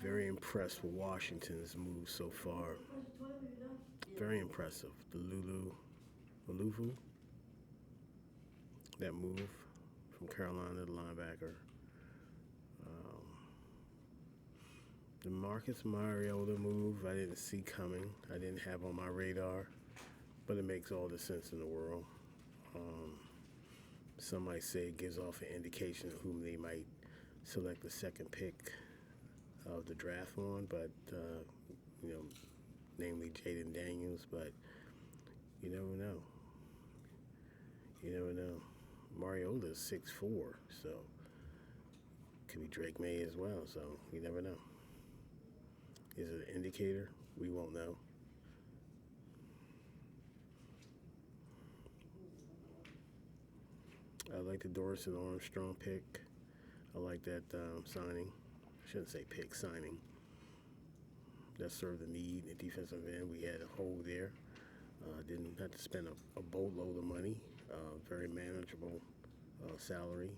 Very impressed with Washington's move so far. Very impressive. The Lulu, that move from Carolina, the linebacker. Um, the Marcus Mariota move, I didn't see coming. I didn't have on my radar, but it makes all the sense in the world. Um, some might say it gives off an indication of whom they might select the second pick of the draft on, but you know, namely Jaden Daniels. But you never know. You never know. Mariota is 6'4", so could be Drake May as well. So you never know. Is it an indicator? We won't know. I like the Dorson Armstrong pick. I like that signing. I shouldn't say pick, signing. That served the need at defensive end. We had a hole there. Didn't have to spend a boatload of money. Very manageable salary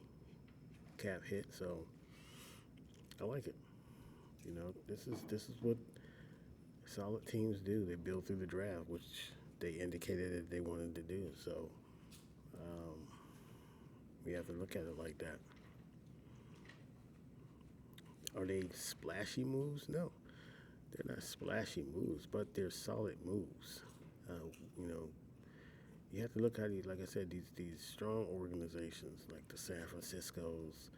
cap hit. So I like it. This is what solid teams do. They build through the draft, which they indicated that they wanted to do. So um, we have to look at it like that. Are they splashy moves? No, they're not splashy moves, but they're solid moves. Uh, you know, you have to look at it. Like I said, these strong organizations like the San Francisco's,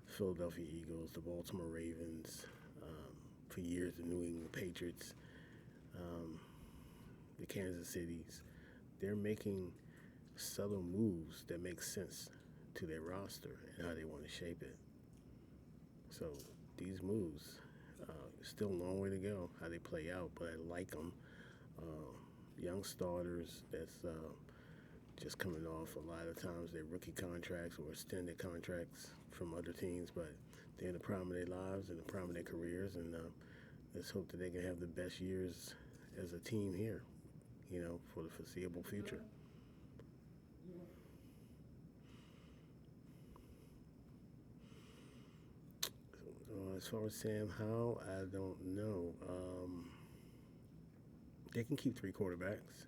Philadelphia Eagles, the Baltimore Ravens, for years the New England Patriots, um, the Kansas Cities. They're making subtle moves that make sense to their roster and how they want to shape it. So these moves, still a long way to go how they play out, but I like them. Uh, Young starters that's just coming off a lot of times their rookie contracts or extended contracts from other teams, but they're in the prime of their lives and the prime of their careers, and let's hope that they can have the best years as a team here, for the foreseeable future. As far as Sam Howell, I don't know. They can keep three quarterbacks.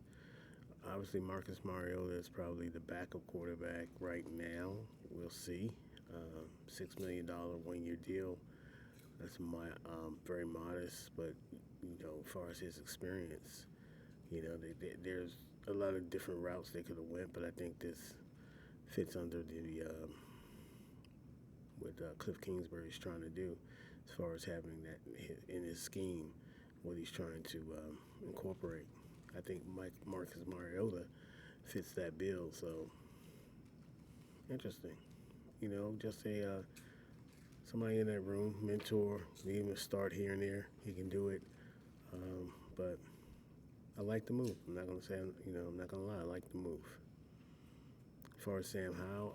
Obviously, Marcus Mariota is probably the backup quarterback right now. We'll see. $6 million 1 year deal. That's very modest, but as far as his experience, there's a lot of different routes they could have went, but I think this fits under the what Cliff Kingsbury is trying to do, as far as having that in his scheme, what he's trying to incorporate. I think Marcus Mariota fits that bill. So interesting. Just a somebody in that room, mentor, leave him a start here and there. He can do it. But I like the move. I'm not gonna say, I'm not gonna lie. I like the move. As far as Sam Howell,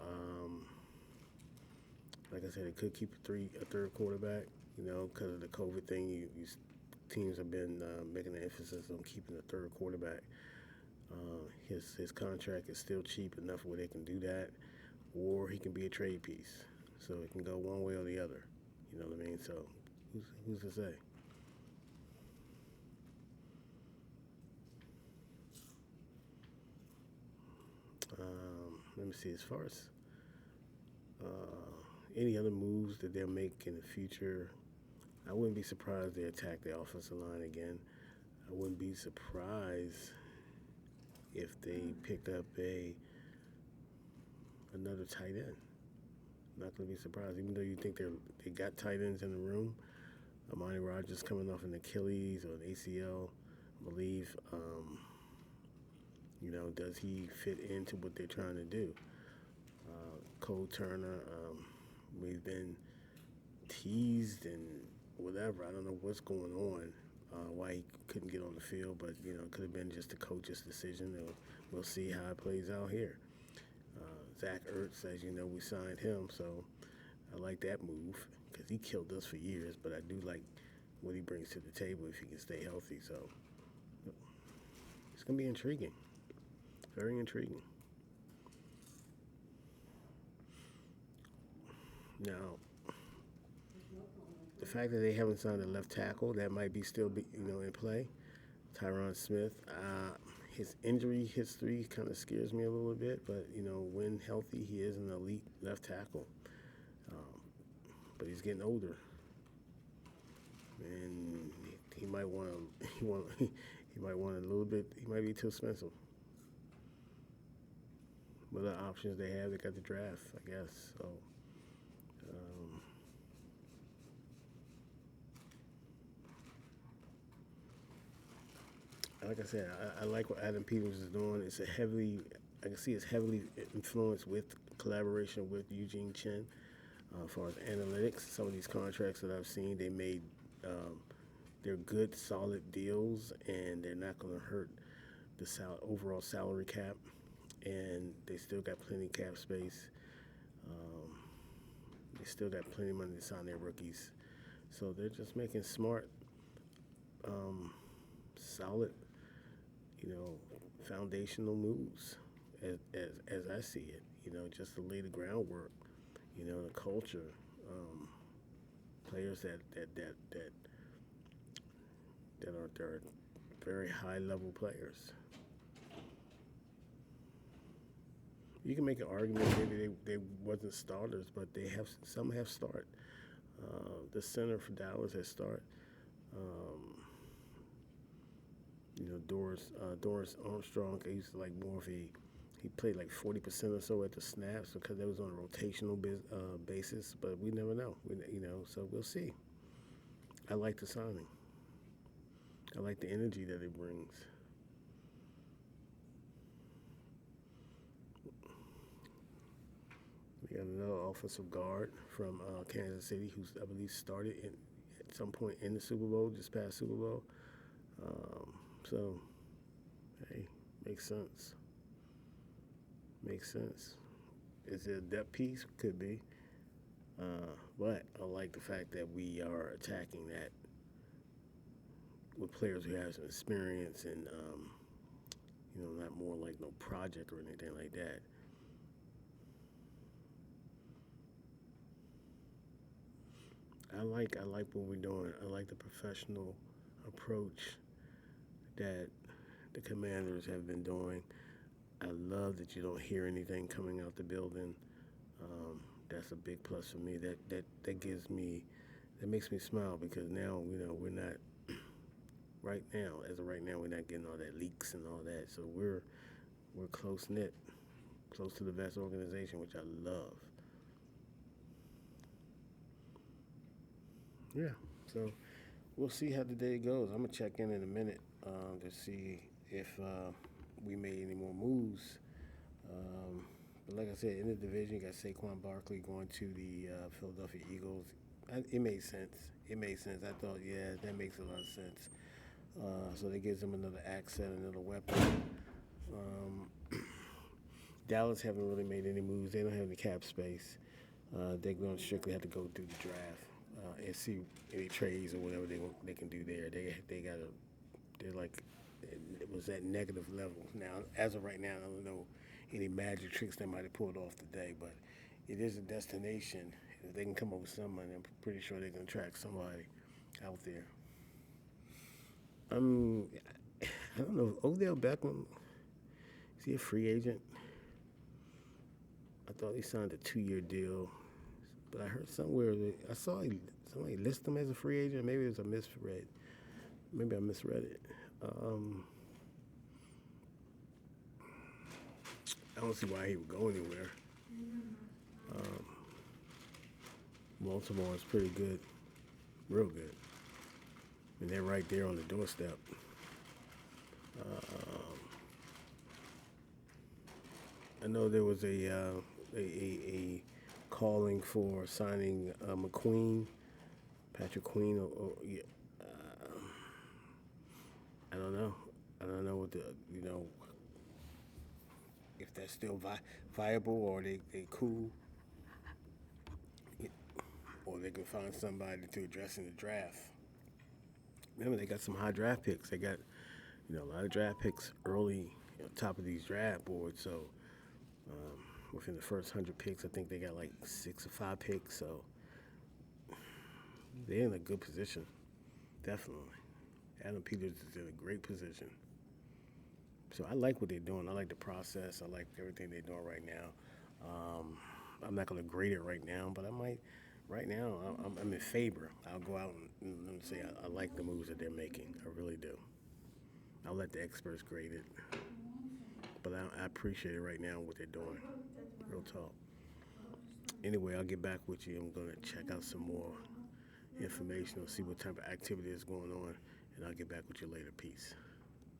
like I said, it could keep a third quarterback. Because of the COVID thing, teams have been making an emphasis on keeping a third quarterback. His contract is still cheap enough where they can do that, or he can be a trade piece. So it can go one way or the other. You know what I mean? So who's to say? Let me see. As far as any other moves that they'll make in the future, I wouldn't be surprised they attack the offensive line again. I wouldn't be surprised if they picked up another tight end. I'm not going to be surprised, even though you think they got tight ends in the room. Amani Rogers coming off an Achilles or an ACL, I believe. Does he fit into what they're trying to do? Cole Turner, we've been teased and whatever. I don't know what's going on, why he couldn't get on the field, but it could have been just the coach's decision. We'll see how it plays out here. Zach Ertz, as you know, we signed him, so I like that move because he killed us for years. But I do like what he brings to the table if he can stay healthy. So it's gonna be intriguing, very intriguing. Now, the fact that they haven't signed a left tackle, that might be still be, in play. Tyron Smith. His injury history kind of scares me a little bit, but when healthy, he is an elite left tackle. Um, but he's getting older, and he might want to. He might want a little bit. He might be too expensive. What other options they have? They got the draft, I guess. So. Um, like I said, I like what Adam Peters is doing. I can see it's heavily influenced with collaboration with Eugene Chen. As far as analytics, some of these contracts that I've seen, um, they're good, solid deals, and they're not going to hurt the overall salary cap, and they still got plenty of cap space. Um, they still got plenty of money to sign their rookies, so they're just making smart, solid, you know, foundational moves, as I see it. Just to lay the groundwork. The culture, players that are very high level players. You can make an argument maybe they wasn't starters, but some have start. The center for Dallas has start. Um, Doris Armstrong. He used to like more of a. He played like 40% or so at the snaps because that was on a rotational basis. But we never know. So we'll see. I like the signing. I like the energy that it brings. We got another offensive guard from Kansas City who's, I believe, started at some point in the Super Bowl, just past Super Bowl. So, hey, makes sense. Makes sense. Is it a depth piece? Could be. But I like the fact that we are attacking that with players who have some experience and, not more like no project or anything like that. I like what we're doing. I like the professional approach that the Commanders have been doing. I love that you don't hear anything coming out the building. That's a big plus for me. That makes me smile because now we're not as of right now we're not getting all that leaks and all that. So we're close knit, close to the best organization, which I love. Yeah. So we'll see how the day goes. I'm gonna check in a minute to see if we made any more moves. But like I said, in the division, you got Saquon Barkley going to the Philadelphia Eagles. It made sense. I thought, yeah, that makes a lot of sense. So that gives them another accent, another weapon. Dallas haven't really made any moves. They don't have any cap space. They're going to strictly have to go through the draft and see any trades or whatever they can do there. They're like it was at negative level. Now, as of right now, I don't know any magic tricks they might have pulled off today, but it is a destination. If they can come up with some money, I'm pretty sure they can attract somebody out there. I don't know. Odell Beckham, is he a free agent? I thought he signed a 2-year deal, but I heard somewhere that I saw somebody list him as a free agent. Maybe it was a misread. Maybe I misread it. I don't see why he would go anywhere. Baltimore is pretty good, real good, and they're right there on the doorstep. I know there was a calling for signing McQueen, Patrick Queen. Yeah, I don't know. I don't know what if that's still viable or they cool, or they can find somebody to address in the draft. Remember, they got some high draft picks. They got a lot of draft picks early, top of these draft boards. So within the first 100 picks, I think they got like 6 or 5 picks. So They're in a good position, definitely. Adam Peters is in a great position. So I like what they're doing. I like the process. I like everything they're doing right now. Um, I'm not going to grade it right now, but I might. Right now, I'm in favor. I'll go out and say I like the moves that they're making. I really do. I'll let the experts grade it, but I appreciate it right now what they're doing. Real talk. Anyway, I'll get back with you. I'm going to check out some more information or see what type of activity is going on, and I'll get back with you later. Peace.